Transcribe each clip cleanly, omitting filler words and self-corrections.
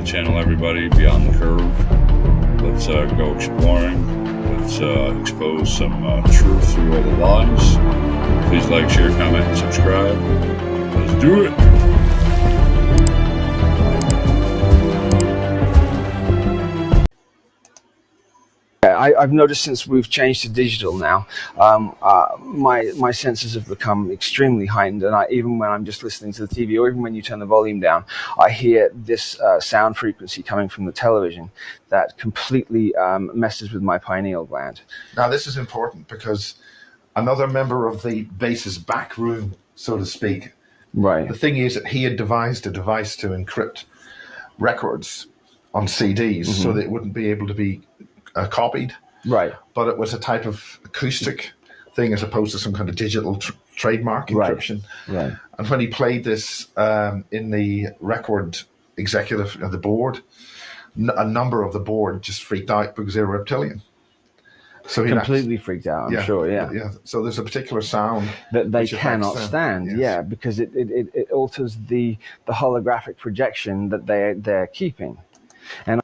channel, everybody, Beyond the Curve. Let's go exploring. Let's expose some truth through all the lies. Please like, share, comment, and subscribe. Let's do it. I've noticed since we've changed to digital now, my senses have become extremely heightened, and even when I'm just listening to the TV, or even when you turn the volume down, I hear this sound frequency coming from the television that completely messes with my pineal gland. Now, this is important because another member of the base's back room, so to speak, Right. the thing is that he had devised a device to encrypt records on CDs so that it wouldn't be able to be copied. Right. But it was a type of acoustic thing as opposed to some kind of digital trademark encryption. Right. And when he played this in the record executive of the board, a number of the board just freaked out because they were reptilian. So he Completely freaked out, I'm sure, yeah. So there's a particular sound that they cannot stand, yes. Because it alters the holographic projection that they're keeping. And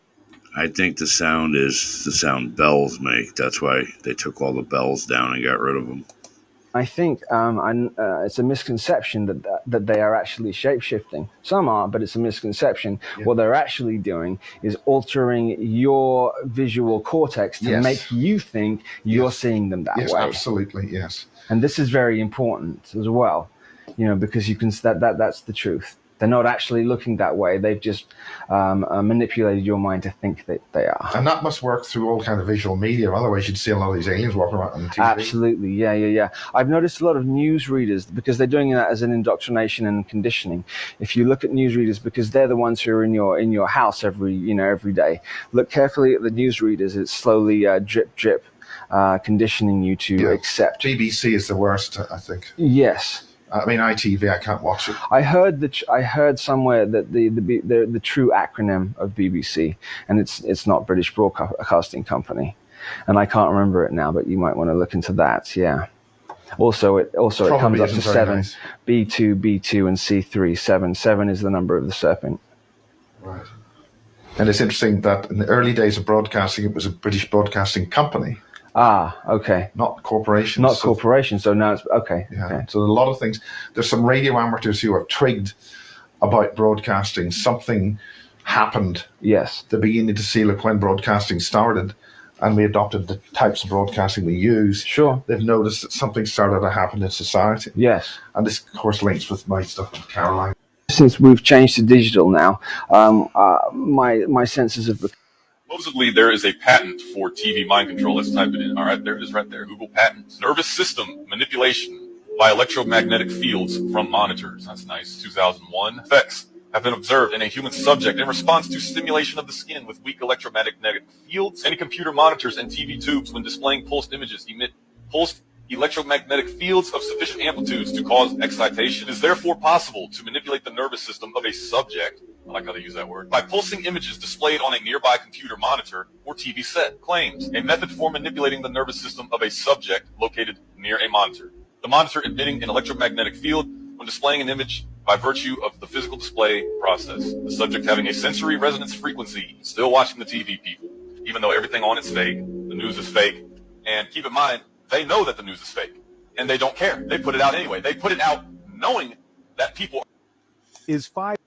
I think the sound is the sound bells make. That's why they took all the bells down and got rid of them. I think it's a misconception that they are actually shape-shifting. Some are, but it's a misconception. Yeah. What they're actually doing is altering your visual cortex to make you think you're seeing them that way. Yes, absolutely, yes. And this is very important as well, because you can that's the truth. They're not actually looking that way. They've just manipulated your mind to think that they are. And that must work through all kind of visual media. Otherwise, you'd see a lot of these aliens walking around on TV. Absolutely, yeah. I've noticed a lot of newsreaders, because they're doing that as an indoctrination and conditioning. If you look at newsreaders, because they're the ones who are in your house every day. Look carefully at the newsreaders. It's slowly drip, conditioning you to accept. BBC is the worst, I think. Yes. I mean, ITV, I can't watch it. I heard somewhere that the true acronym of BBC, and it's not British Broadcasting Company, and I can't remember it now. But you might want to look into that. Yeah. Also it comes up to 7, nice. B2, and C3. 7 is the number of the serpent. Right. And it's interesting that in the early days of broadcasting, it was a British Broadcasting Company. Ah, okay. Not corporations. Not corporations. So now it's okay. Yeah. Okay. So a lot of things. There's some radio amateurs who are twigged about broadcasting. Something happened. Yes. The beginning to see, like when broadcasting started, and we adopted the types of broadcasting we use. Sure. They've noticed that something started to happen in society. Yes. And this, of course, links with my stuff with Caroline. Since we've changed to digital now, my senses have become. Supposedly, there is a patent for TV mind control. Let's type it in. All right, there it is right there. Google patents. Nervous system manipulation by electromagnetic fields from monitors. That's nice. 2001. Effects have been observed in a human subject in response to stimulation of the skin with weak electromagnetic fields. Any computer monitors and TV tubes, when displaying pulsed images, emit pulsed electromagnetic fields of sufficient amplitudes to cause excitation. It is therefore possible to manipulate the nervous system of a subject, I like how they use that word, by pulsing images displayed on a nearby computer monitor or TV set. Claims a method for manipulating the nervous system of a subject located near a monitor. The monitor emitting an electromagnetic field when displaying an image by virtue of the physical display process. The subject having a sensory resonance frequency. Still watching the TV, people. Even though everything on it's fake, the news is fake. And keep in mind, they know that the news is fake, and they don't care. They put it out anyway. They put it out knowing that people is 5.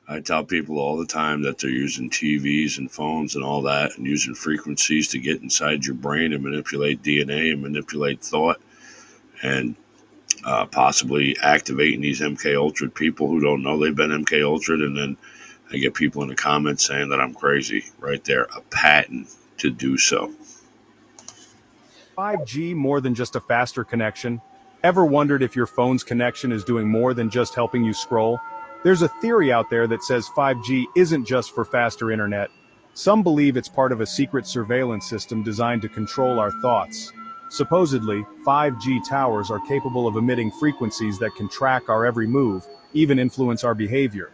I tell people all the time that they're using TVs and phones and all that, and using frequencies to get inside your brain and manipulate DNA and manipulate thought, and possibly activating these MK Ultra people who don't know they've been MK Ultra, and then I get people in the comments saying that I'm crazy. Right there, a patent to do so. 5G more than just a faster connection? Ever wondered if your phone's connection is doing more than just helping you scroll? There's a theory out there that says 5G isn't just for faster internet. Some believe it's part of a secret surveillance system designed to control our thoughts. Supposedly, 5G towers are capable of emitting frequencies that can track our every move, even influence our behavior.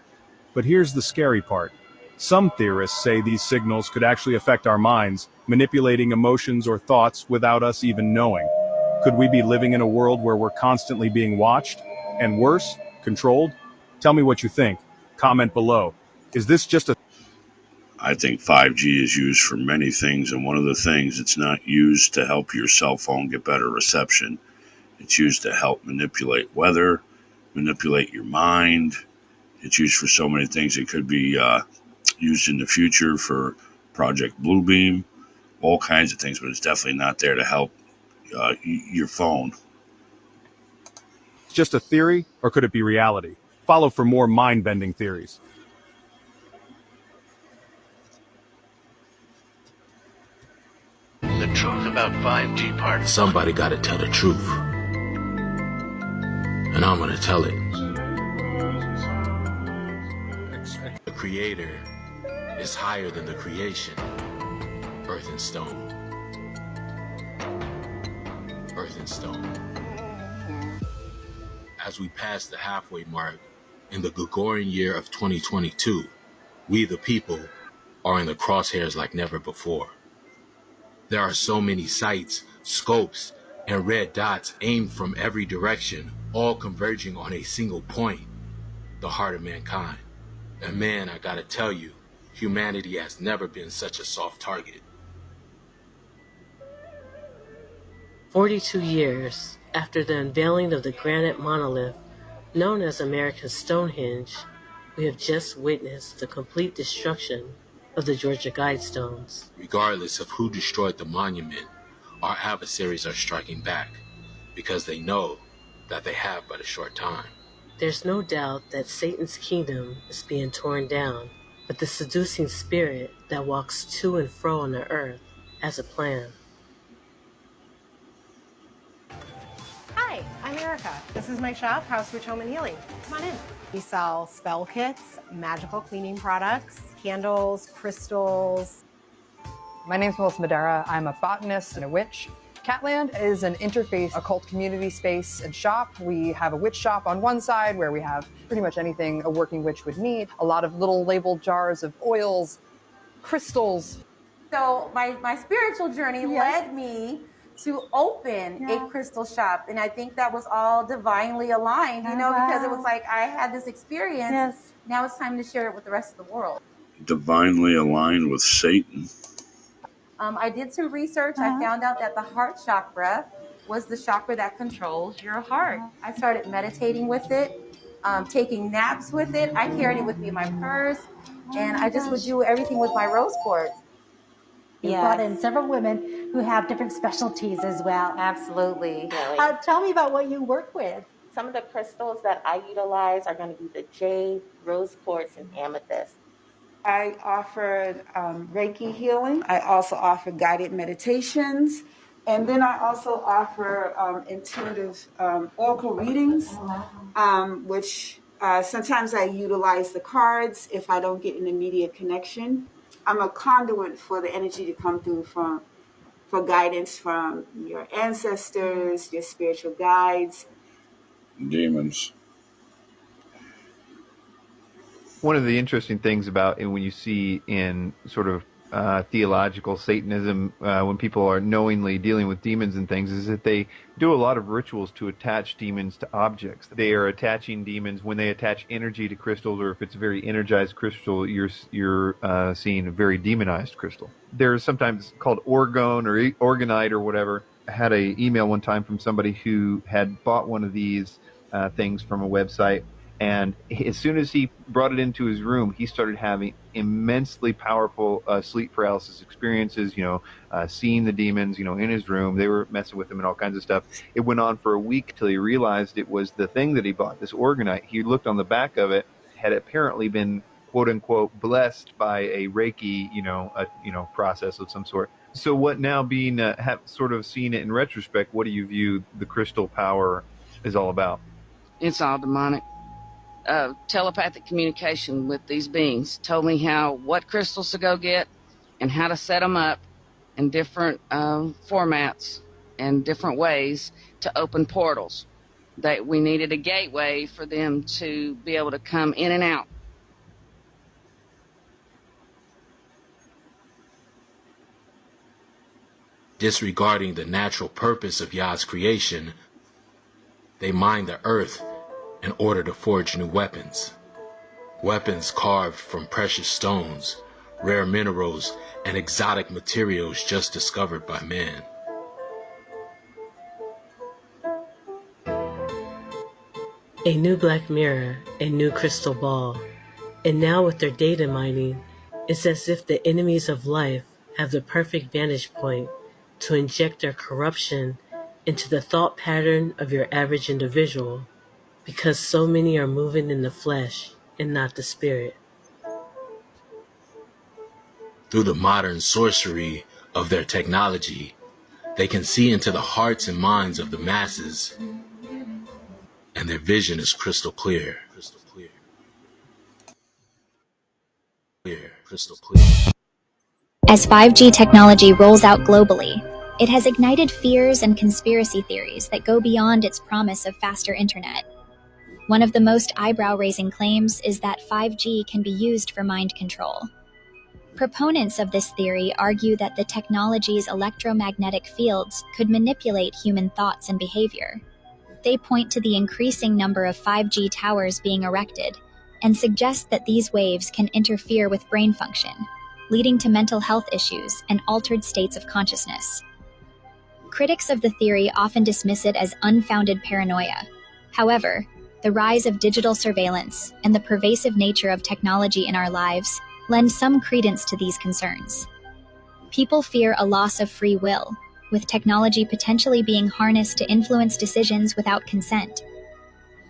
But here's the scary part. Some theorists say these signals could actually affect our minds, manipulating emotions or thoughts without us even knowing. Could we be living in a world where we're constantly being watched? And worse, controlled? Tell me what you think. Comment below. Is this just a I think 5G is used for many things, and one of the things it's not used to help your cell phone get better reception. It's used to help manipulate weather, manipulate your mind. It's used for so many things. It could be used in the future for Project Bluebeam, all kinds of things, but it's definitely not there to help your phone. just a theory, or could it be reality? Follow for more mind-bending theories. The truth about 5G part. Somebody gotta tell the truth. And I'm gonna tell it. The creator is higher than the creation. Earth and stone. Earth and stone. As we pass the halfway mark in the Gregorian year of 2022, we the people are in the crosshairs like never before. There are so many sights, scopes, and red dots aimed from every direction, all converging on a single point, the heart of mankind. And man, I gotta tell you, humanity has never been such a soft target. 42 years after the unveiling of the granite monolith known as America's Stonehenge, we have just witnessed the complete destruction of the Georgia Guidestones. Regardless of who destroyed the monument, our adversaries are striking back because they know that they have but a short time. There's no doubt that Satan's kingdom is being torn down, but the seducing spirit that walks to and fro on the earth has a plan. Hi, I'm Erica. This is my shop, House Rich Home and Healing. Come on in. We sell spell kits, magical cleaning products, candles, crystals. My name's Melissa Madera. I'm a botanist and a witch. Catland is an interfaith occult community space and shop. We have a witch shop on one side where we have pretty much anything a working witch would need. A lot of little labeled jars of oils, crystals. So my spiritual journey led me to open a crystal shop. And I think that was all divinely aligned, because it was like I had this experience. Yes. Now it's time to share it with the rest of the world. Divinely aligned with Satan. I did some research. I found out that the heart chakra was the chakra that controls your heart. I started meditating with it, taking naps with it. I carried it with me in my purse, and I just would do everything with my rose quartz. You brought in several women who have different specialties as well. Absolutely. Tell me about what you work with. Some of the crystals that I utilize are going to be the jade, rose quartz, and amethyst. I offered Reiki healing. I also offer guided meditations. And then I also offer intuitive oracle readings, which sometimes I utilize the cards if I don't get an immediate connection. I'm a conduit for the energy to come through for guidance from your ancestors, your spiritual guides. Demons. One of the interesting things about when you see in sort of theological Satanism, when people are knowingly dealing with demons and things, is that they do a lot of rituals to attach demons to objects. They are attaching demons when they attach energy to crystals, or if it's a very energized crystal, you're seeing a very demonized crystal. They're sometimes called orgone or orgonite or whatever. I had an email one time from somebody who had bought one of these things from a website. And as soon as he brought it into his room, he started having immensely powerful sleep paralysis experiences, seeing the demons, in his room. They were messing with him and all kinds of stuff. It went on for a week till he realized it was the thing that he bought, this orgonite. He looked on the back of it, had apparently been, quote unquote, blessed by a Reiki, process of some sort. So what now being, sort of seen it in retrospect, what do you view the crystal power is all about? It's all demonic. Telepathic communication with these beings told me what crystals to go get and how to set them up in different formats and different ways to open portals. That we needed a gateway for them to be able to come in and out. Disregarding the natural purpose of Yah's creation, they mine the earth in order to forge new weapons. weapons carved from precious stones, rare minerals, and exotic materials just discovered by man. A new Black Mirror, a new crystal ball. And now with their data mining, it's as if the enemies of life have the perfect vantage point to inject their corruption into the thought pattern of your average individual, because so many are moving in the flesh and not the spirit. Through the modern sorcery of their technology, they can see into the hearts and minds of the masses, and their vision is crystal clear. Crystal clear. Crystal clear. As 5G technology rolls out globally, it has ignited fears and conspiracy theories that go beyond its promise of faster internet. One of the most eyebrow-raising claims is that 5G can be used for mind control. Proponents of this theory argue that the technology's electromagnetic fields could manipulate human thoughts and behavior. They point to the increasing number of 5G towers being erected and suggest that these waves can interfere with brain function, leading to mental health issues and altered states of consciousness. Critics of the theory often dismiss it as unfounded paranoia. However, the rise of digital surveillance and the pervasive nature of technology in our lives lend some credence to these concerns. People fear a loss of free will, with technology potentially being harnessed to influence decisions without consent.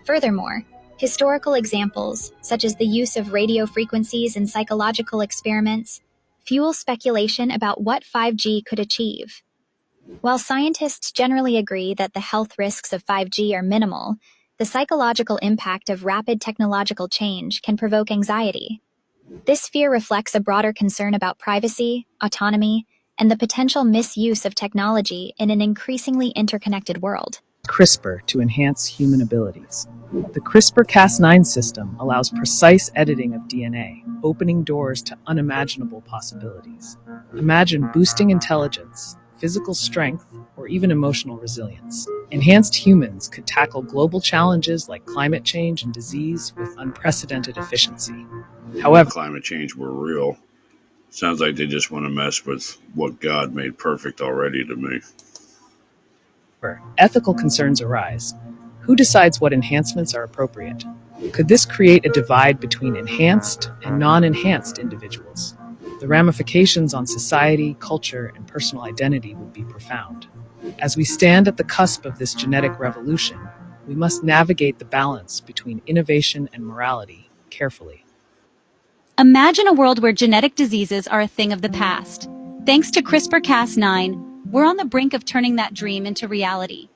Furthermore, historical examples, such as the use of radio frequencies in psychological experiments, fuel speculation about what 5G could achieve. While scientists generally agree that the health risks of 5G are minimal, the psychological impact of rapid technological change can provoke anxiety. This fear reflects a broader concern about privacy, autonomy, and the potential misuse of technology in an increasingly interconnected world. CRISPR to enhance human abilities. The CRISPR-Cas9 system allows precise editing of DNA, opening doors to unimaginable possibilities. Imagine boosting intelligence, physical strength, or even emotional resilience. Enhanced humans could tackle global challenges like climate change and disease with unprecedented efficiency. However, Climate change were real. Sounds like they just want to mess with what God made perfect already to me. ethical concerns arise. Who decides what enhancements are appropriate? Could this create a divide between enhanced and non-enhanced individuals? The ramifications on society, culture, and personal identity would be profound. As we stand at the cusp of this genetic revolution, we must navigate the balance between innovation and morality carefully. Imagine a world where genetic diseases are a thing of the past. Thanks to CRISPR-Cas9, we're on the brink of turning that dream into reality.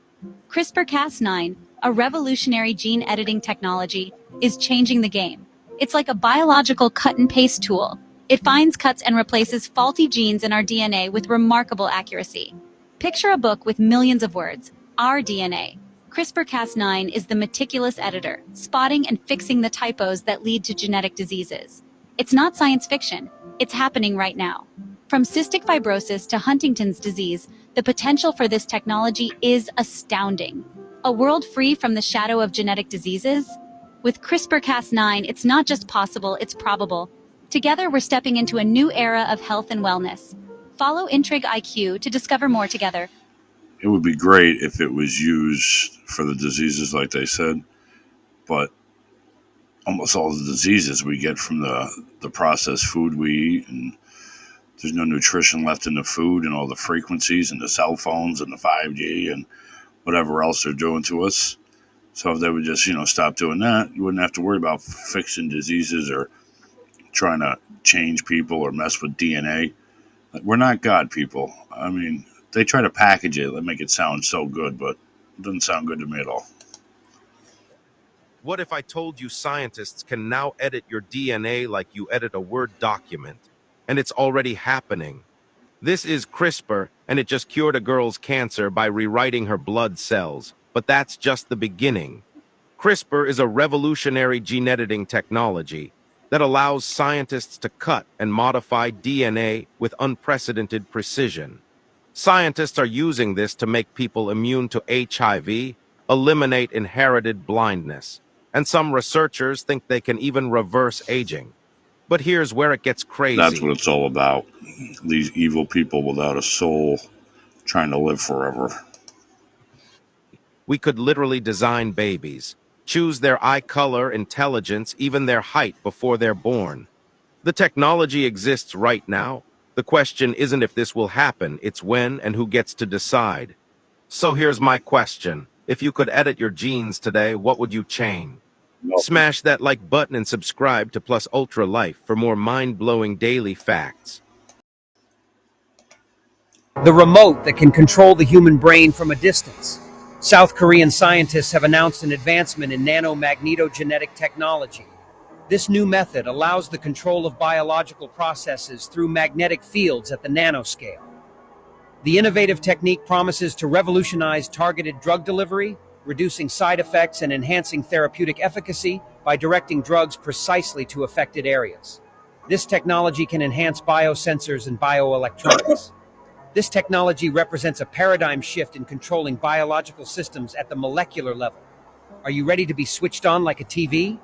CRISPR-Cas9, a revolutionary gene editing technology, is changing the game. It's like a biological cut and paste tool. It finds, cuts, and replaces faulty genes in our DNA with remarkable accuracy. Picture a book with millions of words, our DNA. CRISPR-Cas9 is the meticulous editor, spotting and fixing the typos that lead to genetic diseases. It's not science fiction, it's happening right now. From cystic fibrosis to Huntington's disease, the potential for this technology is astounding. A world free from the shadow of genetic diseases? With CRISPR-Cas9, it's not just possible, it's probable. Together, we're stepping into a new era of health and wellness. Follow Intrigue IQ to discover more together. It would be great if it was used for the diseases like they said, but almost all the diseases we get from the processed food we eat, and there's no nutrition left in the food, and all the frequencies and the cell phones and the 5G and whatever else they're doing to us. So if they would just, stop doing that, you wouldn't have to worry about fixing diseases or trying to change people or mess with DNA. Like, we're not God, people. I mean, they try to package it and make it sound so good, but it doesn't sound good to me at all. What if I told you scientists can now edit your DNA like you edit a Word document? And it's already happening. This is CRISPR, and it just cured a girl's cancer by rewriting her blood cells. But that's just the beginning. CRISPR is a revolutionary gene editing technology that allows scientists to cut and modify DNA with unprecedented precision. Scientists are using this to make people immune to HIV, eliminate inherited blindness, And some researchers think they can even reverse aging. But here's where it gets That's what crazy. it's all about. These evil people without a soul trying to live forever. We could literally design babies, choose their eye color, intelligence, even their height before they're born. The technology exists right now. The question isn't if this will happen, it's when and who gets to decide. So here's my question. If you could edit your genes today, what would you change? Nothing. Smash that like button and subscribe to Plus Ultra Life for more mind-blowing daily facts. The remote that can control the human brain from a distance. South Korean scientists have announced an advancement in nanomagnetogenetic technology. This new method allows the control of biological processes through magnetic fields at the nanoscale. The innovative technique promises to revolutionize targeted drug delivery, reducing side effects and enhancing therapeutic efficacy by directing drugs precisely to affected areas. This technology can enhance biosensors and bioelectronics. This technology represents a paradigm shift in controlling biological systems at the molecular level. Are you ready to be switched on like a TV?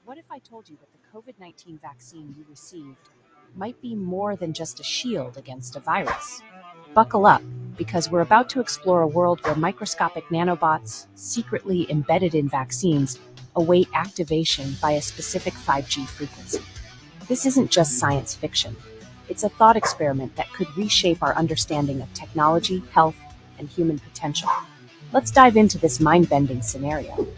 What if I told you that the COVID-19 vaccine you received might be more than just a shield against a virus? Buckle up, because we're about to explore a world where microscopic nanobots, secretly embedded in vaccines, await activation by a specific 5G frequency. This isn't just science fiction. It's a thought experiment that could reshape our understanding of technology, health, and human potential. Let's dive into this mind-bending scenario.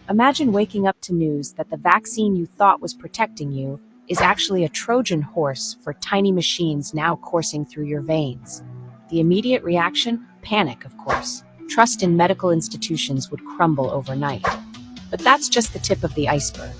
Imagine waking up to news that the vaccine you thought was protecting you is actually a Trojan horse for tiny machines now coursing through your veins. The immediate reaction? Panic, of course. Trust in medical institutions would crumble overnight. But that's just the tip of the iceberg.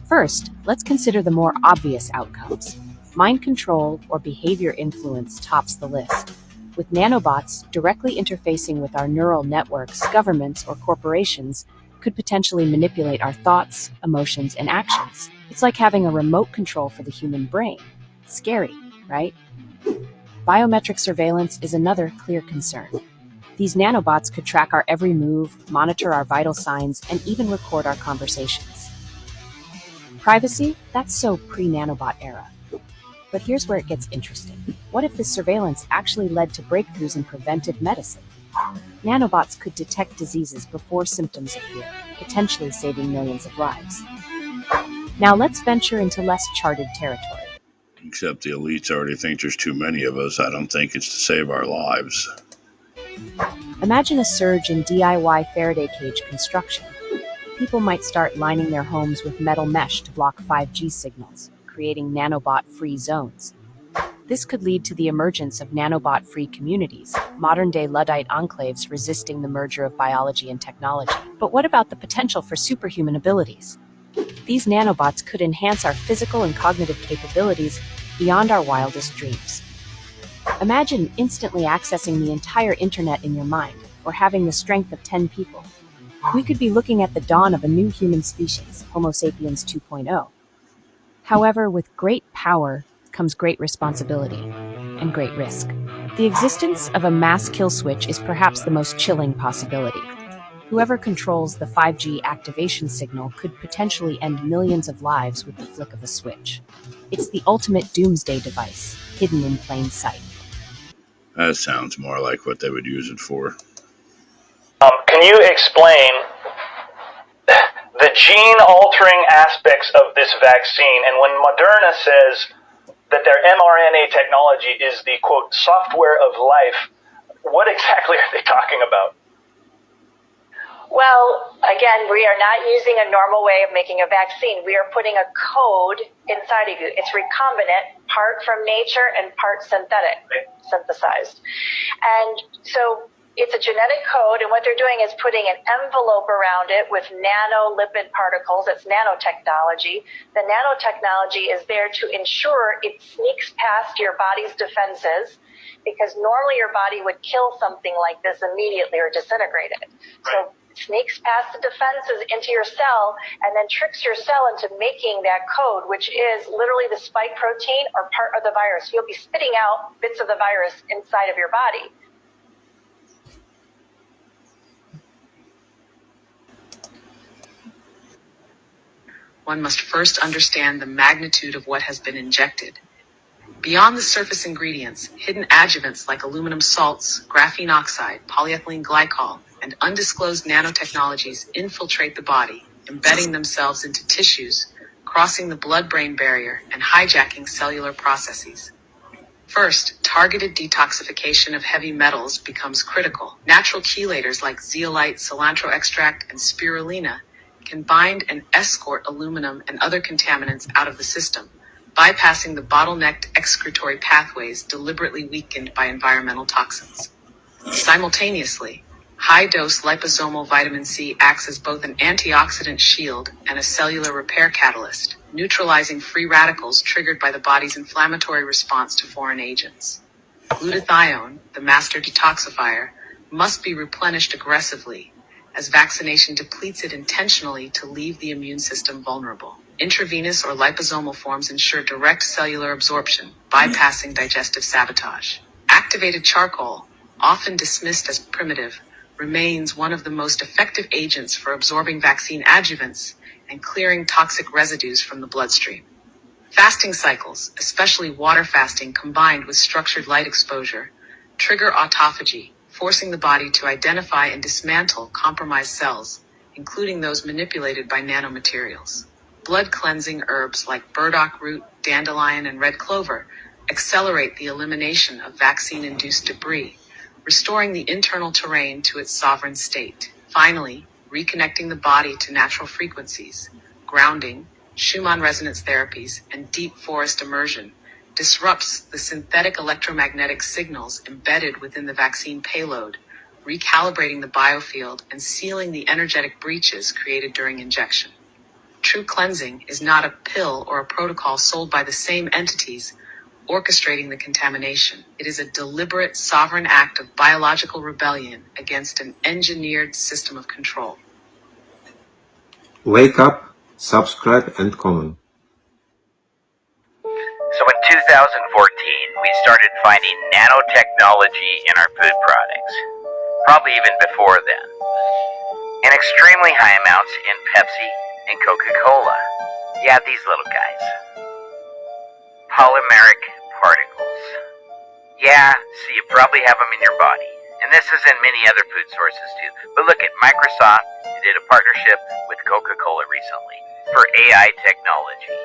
First, let's consider the more obvious outcomes. Mind control or behavior influence tops the list. With nanobots directly interfacing with our neural networks, governments or corporations could potentially manipulate our thoughts, emotions, and actions. It's like having a remote control for the human brain. Scary, right? Biometric surveillance is another clear concern. These nanobots could track our every move, monitor our vital signs, and even record our conversations. Privacy? That's so pre-nanobot era. But here's where it gets interesting. What if this surveillance actually led to breakthroughs in preventive medicine? Nanobots could detect diseases before symptoms appear, potentially saving millions of lives. Now let's venture into less charted territory. Except the elites already think there's too many of us. I don't think it's to save our lives. Imagine a surge in DIY Faraday cage construction. People might start lining their homes with metal mesh to block 5G signals, creating nanobot-free zones. This could lead to the emergence of nanobot-free communities, modern-day Luddite enclaves resisting the merger of biology and technology. But what about the potential for superhuman abilities? These nanobots could enhance our physical and cognitive capabilities beyond our wildest dreams. Imagine instantly accessing the entire internet in your mind, or having the strength of 10 people. We could be looking at the dawn of a new human species, Homo sapiens 2.0. However, with great power comes great responsibility and great risk. The existence of a mass kill switch is perhaps the most chilling possibility. Whoever controls the 5G activation signal could potentially end millions of lives with the flick of a switch. It's the ultimate doomsday device, hidden in plain sight. That sounds more like what they would use it for. Can you explain the gene altering aspects of this vaccine? And when Moderna says that their mRNA technology is the quote software of life, what exactly are they talking about? Well, again, we are not using a normal way of making a vaccine. We are putting a code inside of you. It's recombinant, part from nature and part synthesized. And so it's a genetic code, and what they're doing is putting an envelope around it with nanolipid particles. It's nanotechnology. The nanotechnology is there to ensure it sneaks past your body's defenses, because normally your body would kill something like this immediately or disintegrate it. So it sneaks past the defenses into your cell and then tricks your cell into making that code, which is literally the spike protein or part of the virus. You'll be spitting out bits of the virus inside of your body. one must first understand the magnitude of what has been injected. Beyond the surface ingredients, hidden adjuvants like aluminum salts, graphene oxide, polyethylene glycol, and undisclosed nanotechnologies infiltrate the body, embedding themselves into tissues, crossing the blood-brain barrier, and hijacking cellular processes. First, targeted detoxification of heavy metals becomes critical. Natural chelators like zeolite, cilantro extract, and spirulina can bind and escort aluminum and other contaminants out of the system, bypassing the bottlenecked excretory pathways deliberately weakened by environmental toxins. Simultaneously, high-dose liposomal vitamin C acts as both an antioxidant shield and a cellular repair catalyst, neutralizing free radicals triggered by the body's inflammatory response to foreign agents. Glutathione, the master detoxifier, must be replenished aggressively, as vaccination depletes it intentionally to leave the immune system vulnerable. Intravenous or liposomal forms ensure direct cellular absorption, bypassing digestive sabotage. Activated charcoal, often dismissed as primitive, remains one of the most effective agents for absorbing vaccine adjuvants and clearing toxic residues from the bloodstream. Fasting cycles, especially water fasting combined with structured light exposure, trigger autophagy, forcing the body to identify and dismantle compromised cells, including those manipulated by nanomaterials. Blood cleansing herbs like burdock root, dandelion, and red clover accelerate the elimination of vaccine-induced debris, restoring the internal terrain to its sovereign state. Finally, reconnecting the body to natural frequencies, grounding, Schumann resonance therapies, and deep forest immersion disrupts the synthetic electromagnetic signals embedded within the vaccine payload, recalibrating the biofield and sealing the energetic breaches created during injection. True cleansing is not a pill or a protocol sold by the same entities orchestrating the contamination. It is a deliberate, sovereign act of biological rebellion against an engineered system of control. Wake up, subscribe, and comment. So in 2014, we started finding nanotechnology in our food products, probably even before then, in extremely high amounts in Pepsi and Coca-Cola. Yeah, these little guys. Polymeric particles. Yeah, so you probably have them in your body. And this is in many other food sources too. But look at Microsoft did a partnership with Coca-Cola recently for AI technology.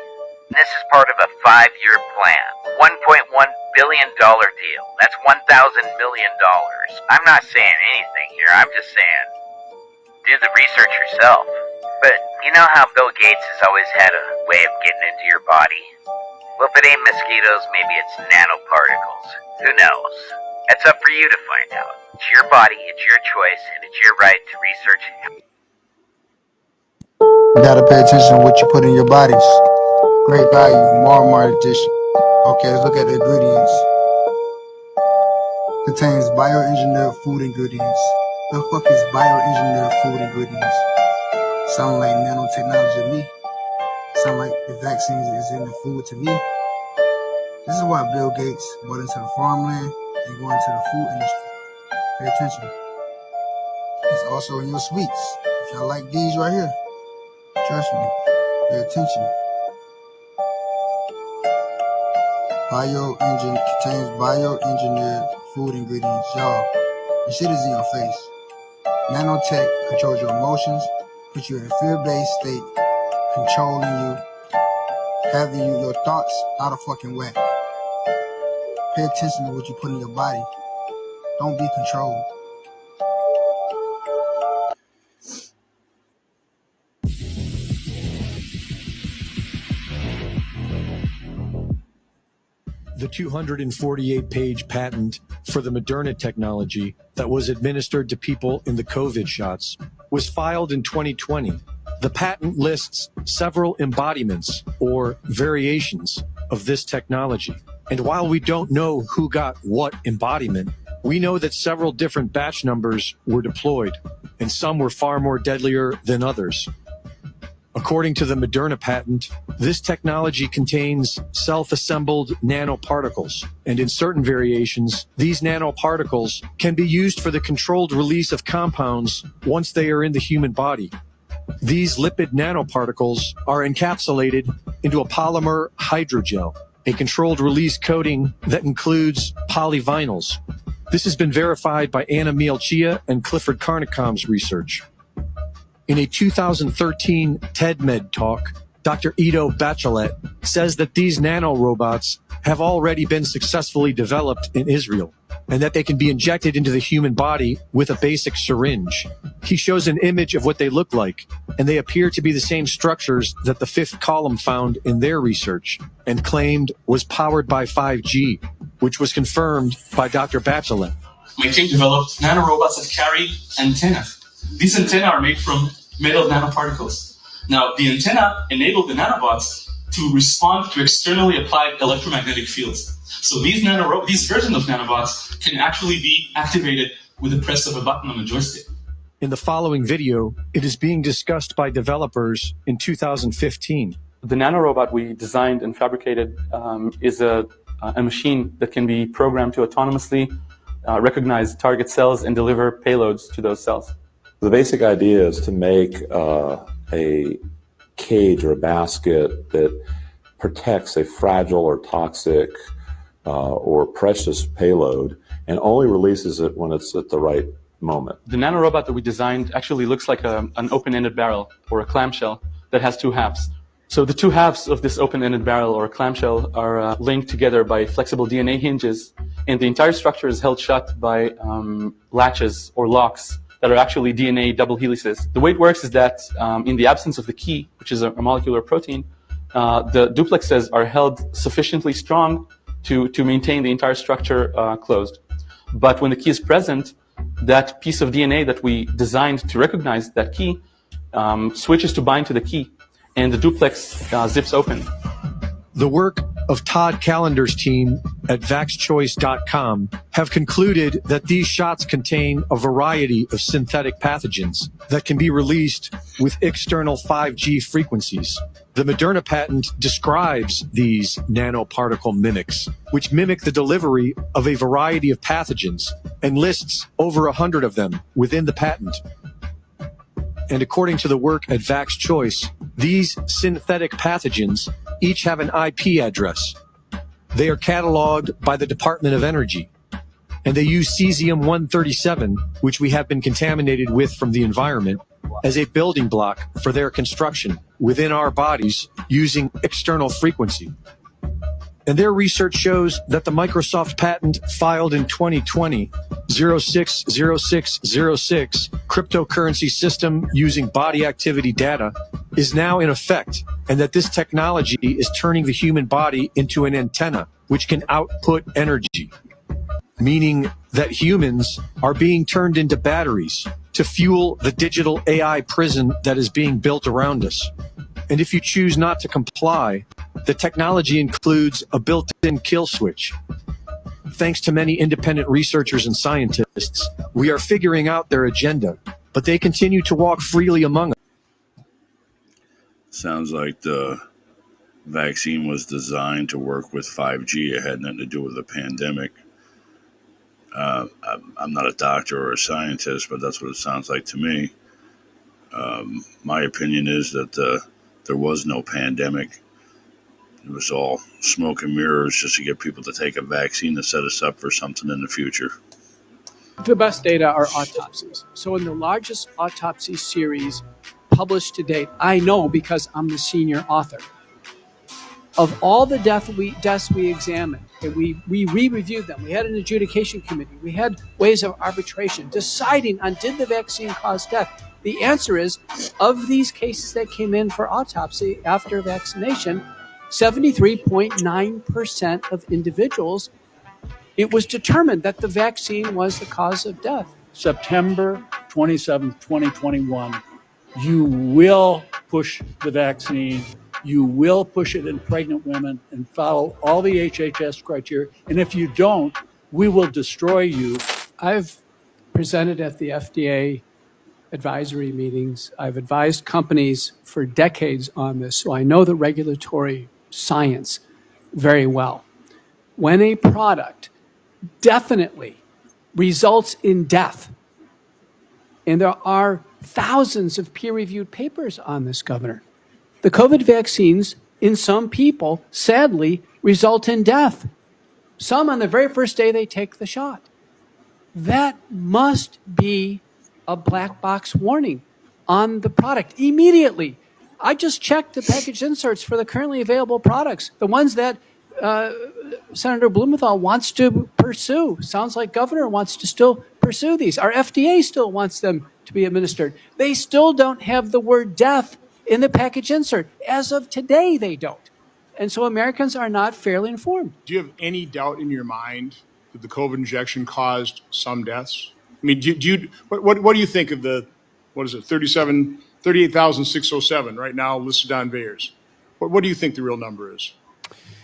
This is part of a 5-year plan. $1.1 billion deal. That's $1,000 million. I'm not saying anything here. I'm just saying, do the research yourself. But you know how Bill Gates has always had a way of getting into your body? Well, if it ain't mosquitoes, maybe it's nanoparticles. Who knows? That's up for you to find out. It's your body, it's your choice, and it's your right to research it. You gotta pay attention to what you put in your bodies. Great value, Walmart edition. Okay, let's look at the ingredients. Contains bioengineered food ingredients. The fuck is bioengineered food ingredients? Sound like nanotechnology to me. Sound like the vaccines is in the food to me. This is why Bill Gates bought into the farmland and going into the food industry. Pay attention. It's also in your sweets. If y'all like these right here, trust me, pay attention. Contains bioengineered food ingredients. Y'all, this shit is in your face. Nanotech controls your emotions, puts you in a fear-based state, controlling you, having your thoughts out of fucking whack. Pay attention to what you put in your body. Don't be controlled. The 248-page patent for the Moderna technology that was administered to people in the COVID shots was filed in 2020. The patent lists several embodiments or variations of this technology. And while we don't know who got what embodiment, we know that several different batch numbers were deployed, and some were far more deadlier than others. According to the Moderna patent, this technology contains self-assembled nanoparticles, and in certain variations, these nanoparticles can be used for the controlled release of compounds once they are in the human body. These lipid nanoparticles are encapsulated into a polymer hydrogel, a controlled release coating that includes polyvinyls. This has been verified by Anna Mielchia and Clifford Carnicom's research. In a 2013 TEDMed talk, Dr. Ido Bachelet says that these nanorobots have already been successfully developed in Israel, and that they can be injected into the human body with a basic syringe. He shows an image of what they look like, and they appear to be the same structures that the fifth column found in their research, and claimed was powered by 5G, which was confirmed by Dr. Bachelet. My team developed nanorobots that carry antennae. These antennae are made from metal nanoparticles. Now, the antenna enabled the nanobots to respond to externally applied electromagnetic fields. So these versions of nanobots can actually be activated with the press of a button on a joystick. In the following video, it is being discussed by developers in 2015. The nanorobot we designed and fabricated is a machine that can be programmed to autonomously recognize target cells and deliver payloads to those cells. The basic idea is to make a cage or a basket that protects a fragile or toxic or precious payload and only releases it when it's at the right moment. The nanorobot that we designed actually looks like an open-ended barrel or a clamshell that has two halves. So the two halves of this open-ended barrel or clamshell are linked together by flexible DNA hinges, and the entire structure is held shut by latches or locks that are actually DNA double helices. The way it works is that in the absence of the key, which is a molecular protein, the duplexes are held sufficiently strong to maintain the entire structure closed. But when the key is present, that piece of DNA that we designed to recognize that key switches to bind to the key, and the duplex zips open. The work of Todd Callender's team at vaxchoice.com have concluded that these shots contain a variety of synthetic pathogens that can be released with external 5G frequencies. The Moderna patent describes these nanoparticle mimics, which mimic the delivery of a variety of pathogens, and lists over 100 of them within the patent. And according to the work at VaxChoice, these synthetic pathogens each have an IP address. They are cataloged by the Department of Energy, and they use cesium-137, which we have been contaminated with from the environment, as a building block for their construction within our bodies using external frequency. And their research shows that the Microsoft patent filed in 2020, 060606, cryptocurrency system using body activity data, is now in effect, and that this technology is turning the human body into an antenna, which can output energy, meaning that humans are being turned into batteries to fuel the digital AI prison that is being built around us. And if you choose not to comply, the technology includes a built-in kill switch. Thanks to many independent researchers and scientists, we are figuring out their agenda, but they continue to walk freely among us. Sounds like the vaccine was designed to work with 5G. It had nothing to do with the pandemic. I'm not a doctor or a scientist, but that's what it sounds like to me. My opinion is that there was no pandemic. It was all smoke and mirrors just to get people to take a vaccine to set us up for something in the future. The best data are autopsies. So in the largest autopsy series published to date, I know because I'm the senior author, of all the deaths we examined, and we re-reviewed them. We had an adjudication committee. We had ways of arbitration deciding on did the vaccine cause death. The answer is, of these cases that came in for autopsy after vaccination, 73.9% of individuals, it was determined that the vaccine was the cause of death. September 27th, 2021, you will push the vaccine. You will push it in pregnant women and follow all the HHS criteria. And if you don't, we will destroy you. I've presented at the FDA advisory meetings. I've advised companies for decades on this, so I know the regulatory science very well. When a product definitely results in death, and there are thousands of peer-reviewed papers on this, Governor. The COVID vaccines in some people, sadly, result in death. Some on the very first day they take the shot. That must be a black box warning on the product immediately. I just checked the package inserts for the currently available products, the ones that Senator Blumenthal wants to pursue. Sounds like Governor wants to still pursue these. Our FDA still wants them to be administered. They still don't have the word death in the package insert. As of today, they don't. And so Americans are not fairly informed. Do you have any doubt in your mind that the COVID injection caused some deaths? I mean, what do you think of the, what is it, 38,607 right now listed on VAERS? What do you think the real number is?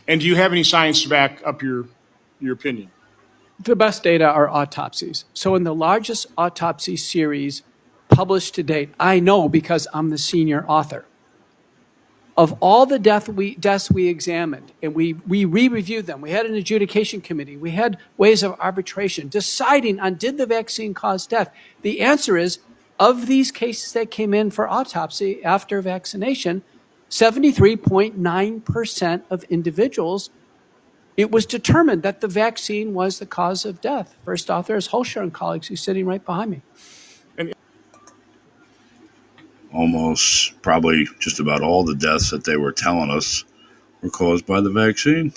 And do you have any science to back up your opinion? The best data are autopsies. So in the largest autopsy series published to date, I know because I'm the senior author, of all the deaths we examined, and we re-reviewed them. We had an adjudication committee. We had ways of arbitration deciding on did the vaccine cause death. The answer is, of these cases that came in for autopsy after vaccination, 73.9% of individuals, it was determined that the vaccine was the cause of death. First author is Holscher and colleagues, who's sitting right behind me. Almost probably just about all the deaths that they were telling us were caused by the vaccine.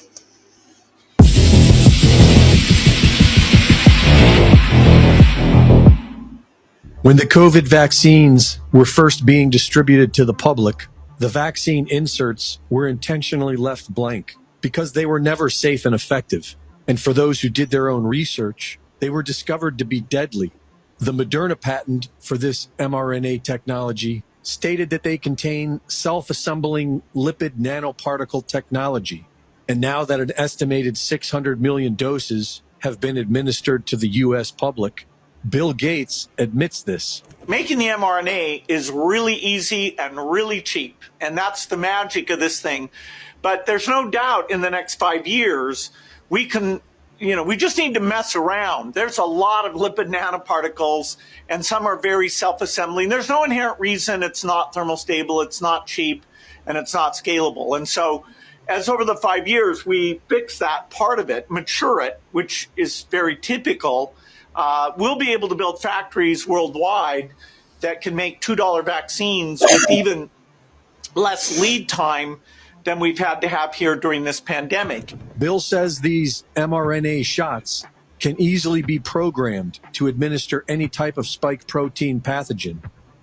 When the COVID vaccines were first being distributed to the public, the vaccine inserts were intentionally left blank because they were never safe and effective. And for those who did their own research, they were discovered to be deadly. The Moderna patent for this mRNA technology stated that they contain self-assembling lipid nanoparticle technology. And now that an estimated 600 million doses have been administered to the US public, Bill Gates admits this. Making the mRNA is really easy and really cheap, and that's the magic of this thing. But there's no doubt in the next 5 years, we can, we just need to mess around. There's a lot of lipid nanoparticles, and some are very self-assembling. There's no inherent reason it's not thermostable, it's not cheap, and it's not scalable. And so as over the 5 years, we fix that part of it, mature it, which is very typical, we'll be able to build factories worldwide that can make $2 vaccines with even less lead time than we've had to have here during this pandemic. Bill says these mRNA shots can easily be programmed to administer any type of spike protein pathogen.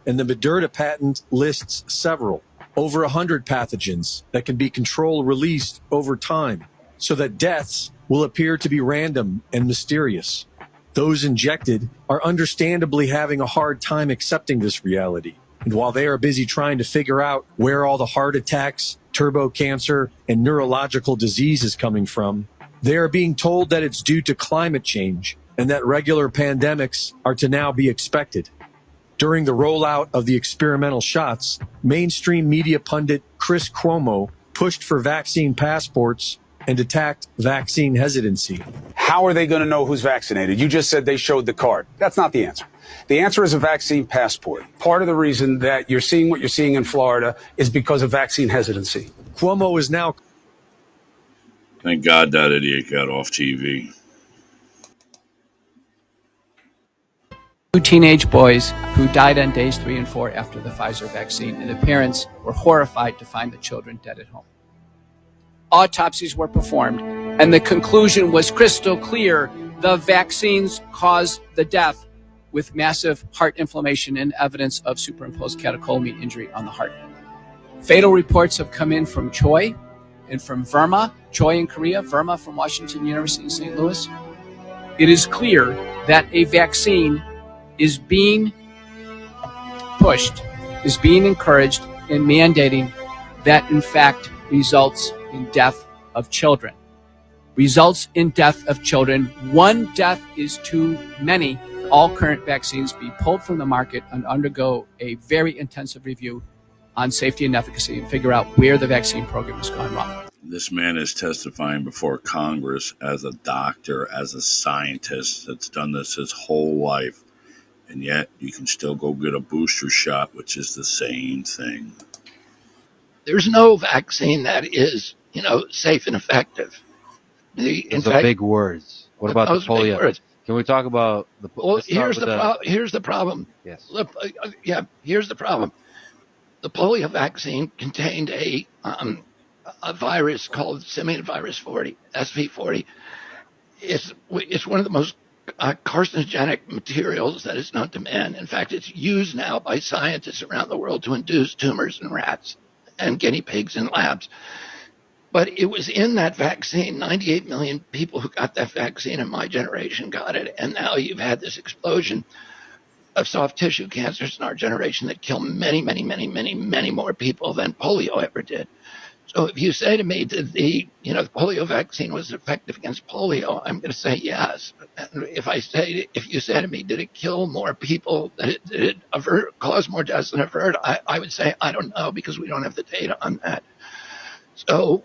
And the Moderna patent lists several, over 100 pathogens that can be control released over time so that deaths will appear to be random and mysterious. Those injected are understandably having a hard time accepting this reality. And while they are busy trying to figure out where all the heart attacks, turbo cancer, and neurological disease is coming from, they are being told that it's due to climate change and that regular pandemics are to now be expected. During the rollout of the experimental shots, mainstream media pundit Chris Cuomo pushed for vaccine passports and attacked vaccine hesitancy. How are they going to know who's vaccinated? You just said they showed the card. That's not the answer. The answer is a vaccine passport. Part of the reason that you're seeing what you're seeing in Florida is because of vaccine hesitancy. Cuomo is now... Thank God that idiot got off TV. Two teenage boys who died on days 3 and 4 after the Pfizer vaccine, and the parents were horrified to find the children dead at home. Autopsies were performed, and the conclusion was crystal clear. The vaccines caused the death with massive heart inflammation and evidence of superimposed catecholamine injury on the heart. Fatal reports have come in from Choi and from Verma, Choi in Korea, Verma from Washington University in St. Louis. It is clear that a vaccine is being pushed, is being encouraged, and mandating that, in fact, results in death of children. Results in death of children. One death is too many. All current vaccines be pulled from the market and undergo a very intensive review on safety and efficacy and figure out where the vaccine program has gone wrong. This man is testifying before Congress as a doctor, as a scientist that's done this his whole life. And yet you can still go get a booster shot, which is the same thing. There's no vaccine that is, safe and effective. Those are big words. What about the Those big polio? words. Can we talk about the? Well, Let's start with the. here's the problem. Yes. Here's the problem. The polio vaccine contained a virus called simian virus 40, SV40. It's one of the most carcinogenic materials that is known to man. In fact, it's used now by scientists around the world to induce tumors in rats and guinea pigs in labs. But it was in that vaccine. 98 million people who got that vaccine in my generation got it. And now you've had this explosion of soft tissue cancers in our generation that kill many, many, many, many, many more people than polio ever did. So if you say to me that the polio vaccine was effective against polio, I'm going to say yes. If you say to me, did it kill more people? Did it cause more deaths than avert? I would say I don't know because we don't have the data on that. So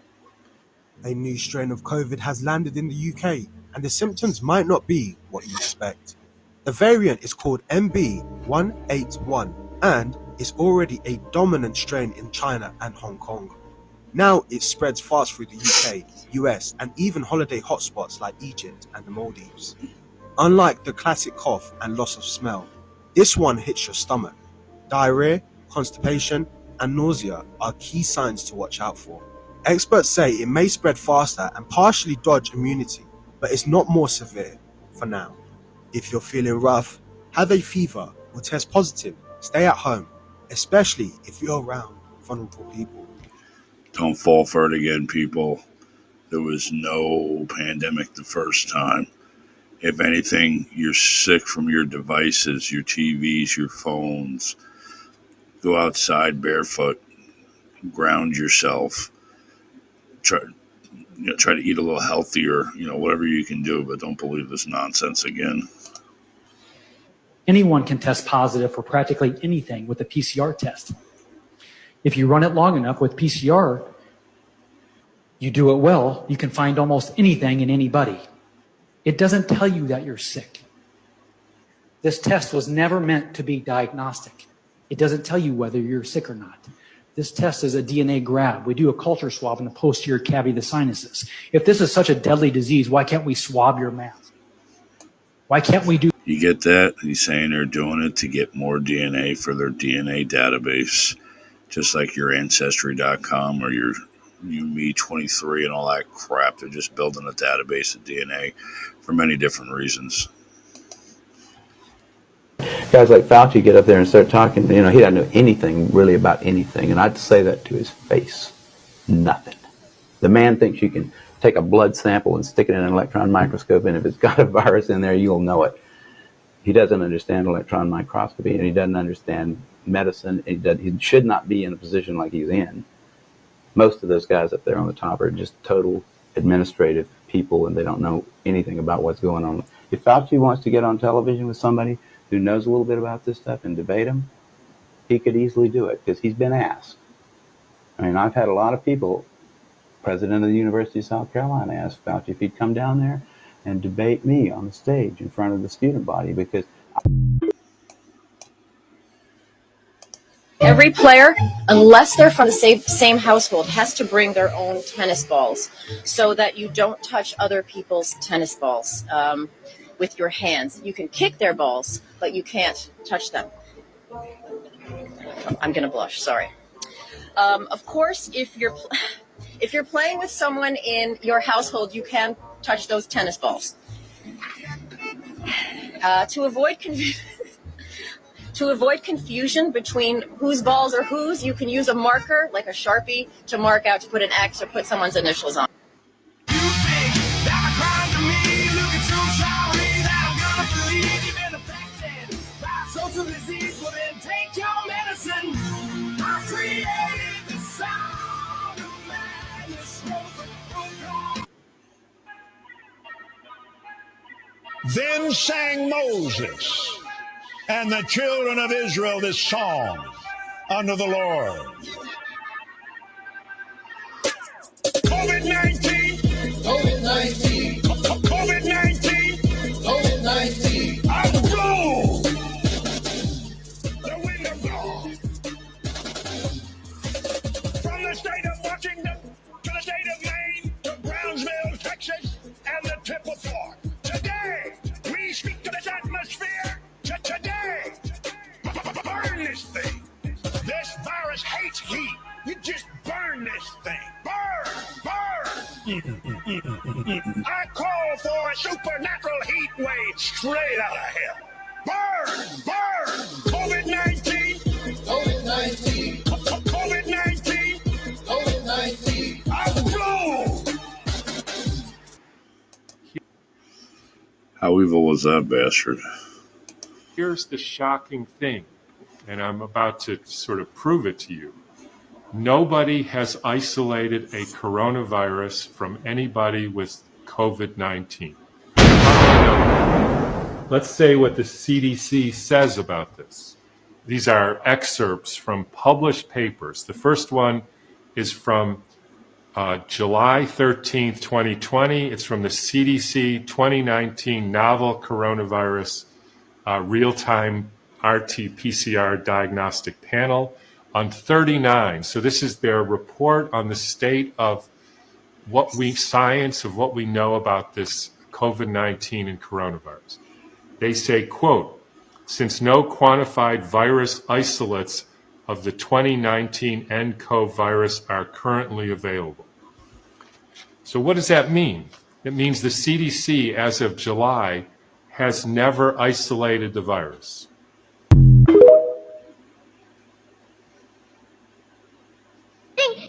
a new strain of COVID has landed in the UK, and the symptoms might not be what you expect. The variant is called MB181 and is already a dominant strain in China and Hong Kong. Now it spreads fast through the UK, US, and even holiday hotspots like Egypt and the Maldives. Unlike the classic cough and loss of smell, this one hits your stomach. Diarrhea, constipation, and nausea are key signs to watch out for. Experts say it may spread faster and partially dodge immunity, but it's not more severe for now. If you're feeling rough, have a fever, or test positive, stay at home, especially if you're around vulnerable people. Don't fall for it again, people. There was no pandemic the first time. If anything, you're sick from your devices, your TVs, your phones. Go outside barefoot, ground yourself. Try to eat a little healthier, whatever you can do, but don't believe this nonsense again. Anyone can test positive for practically anything with a PCR test. If you run it long enough with PCR, you do it well, you can find almost anything in anybody. It doesn't tell you that you're sick. This test was never meant to be diagnostic. It doesn't tell you whether you're sick or not. This test is a DNA grab. We do a culture swab in the posterior cavity of the sinuses. If this is such a deadly disease, why can't we swab your mouth? Why can't we do... You get that? He's saying they're doing it to get more DNA for their DNA database, just like your Ancestry.com or your Me23 and all that crap. They're just building a database of DNA for many different reasons. Guys like Fauci get up there and start talking, he doesn't know anything really about anything, and I'd say that to his face. Nothing. The man thinks you can take a blood sample and stick it in an electron microscope, and if it's got a virus in there, you'll know it. He doesn't understand electron microscopy, and he doesn't understand medicine. He should not be in a position like he's in. Most of those guys up there on the top are just total administrative people, and they don't know anything about what's going on. If Fauci wants to get on television with somebody who knows a little bit about this stuff and debate him, he could easily do it because he's been asked. I mean, I've had a lot of people, president of the University of South Carolina asked Fauci if he'd come down there and debate me on the stage in front of the student body because... Every player, unless they're from the same household, has to bring their own tennis balls so that you don't touch other people's tennis balls with your hands. You can kick their balls, but you can't touch them. I'm going to blush, sorry. Of course, if you're playing with someone in your household, you can touch those tennis balls. To avoid confusion between whose balls are whose, you can use a marker, like a Sharpie, to mark out, to put an X or put someone's initials on. Then sang Moses and the children of Israel this song unto the Lord. COVID-19, COVID-19, COVID-19, COVID-19. I blow You just burn this thing. Burn! I call for a supernatural heat wave straight out of hell. Burn! Burn! COVID-19! COVID-19! COVID-19! COVID-19! I blow! How evil was that bastard? Here's the shocking thing, and I'm about to sort of prove it to you. Nobody has isolated a coronavirus from anybody with COVID-19. Let's say what the CDC says about this. These are excerpts from published papers. The first one is from July 13th, 2020. It's from the CDC 2019 Novel Coronavirus Real-Time RT-PCR Diagnostic Panel on 39. So this is their report on the state of what we know about this COVID-19 and coronavirus. They say, quote, since no quantified virus isolates of the 2019 nCoV virus are currently available. So what does that mean? It means the CDC, as of July, has never isolated the virus.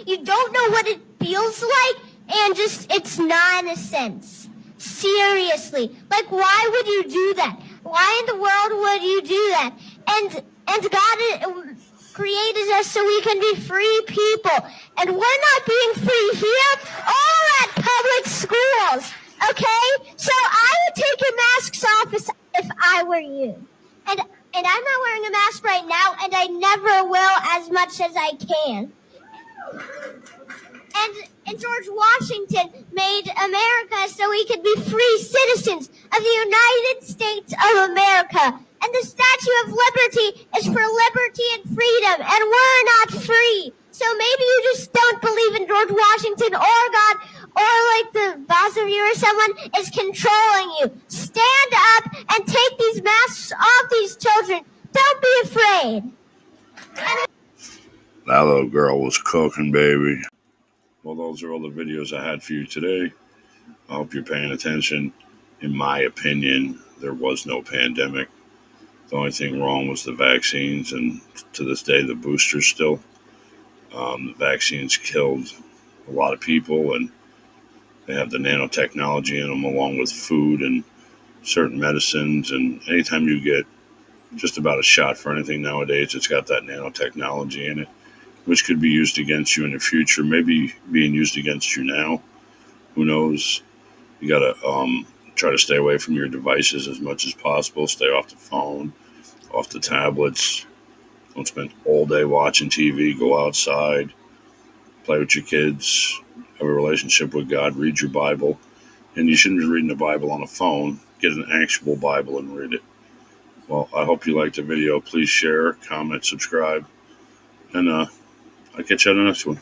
You don't know what it feels like, and just, it's nonsense. Seriously. Like, why would you do that? Why in the world would you do that? And God created us so we can be free people. And we're not being free here or at public schools. Okay? So I would take your masks off if I were you. And I'm not wearing a mask right now, and I never will as much as I can. And George Washington made America so we could be free citizens of the United States of America. And the Statue of Liberty is for liberty and freedom, and we're not free. So maybe you just don't believe in George Washington or God, or like the boss of you or someone is controlling you. Stand up and take these masks off these children. Don't be afraid. That little girl was cooking, baby. Well, those are all the videos I had for you today. I hope you're paying attention. In my opinion, there was no pandemic. The only thing wrong was the vaccines, and to this day, the boosters still. The vaccines killed a lot of people, and they have the nanotechnology in them along with food and certain medicines. And anytime you get just about a shot for anything nowadays, it's got that nanotechnology in it, which could be used against you in the future, maybe being used against you now. Who knows? You got to try to stay away from your devices as much as possible. Stay off the phone, off the tablets. Don't spend all day watching TV. Go outside, play with your kids, have a relationship with God, read your Bible. And you shouldn't be reading the Bible on a phone. Get an actual Bible and read it. Well, I hope you liked the video. Please share, comment, subscribe, and I'll catch you on the next one.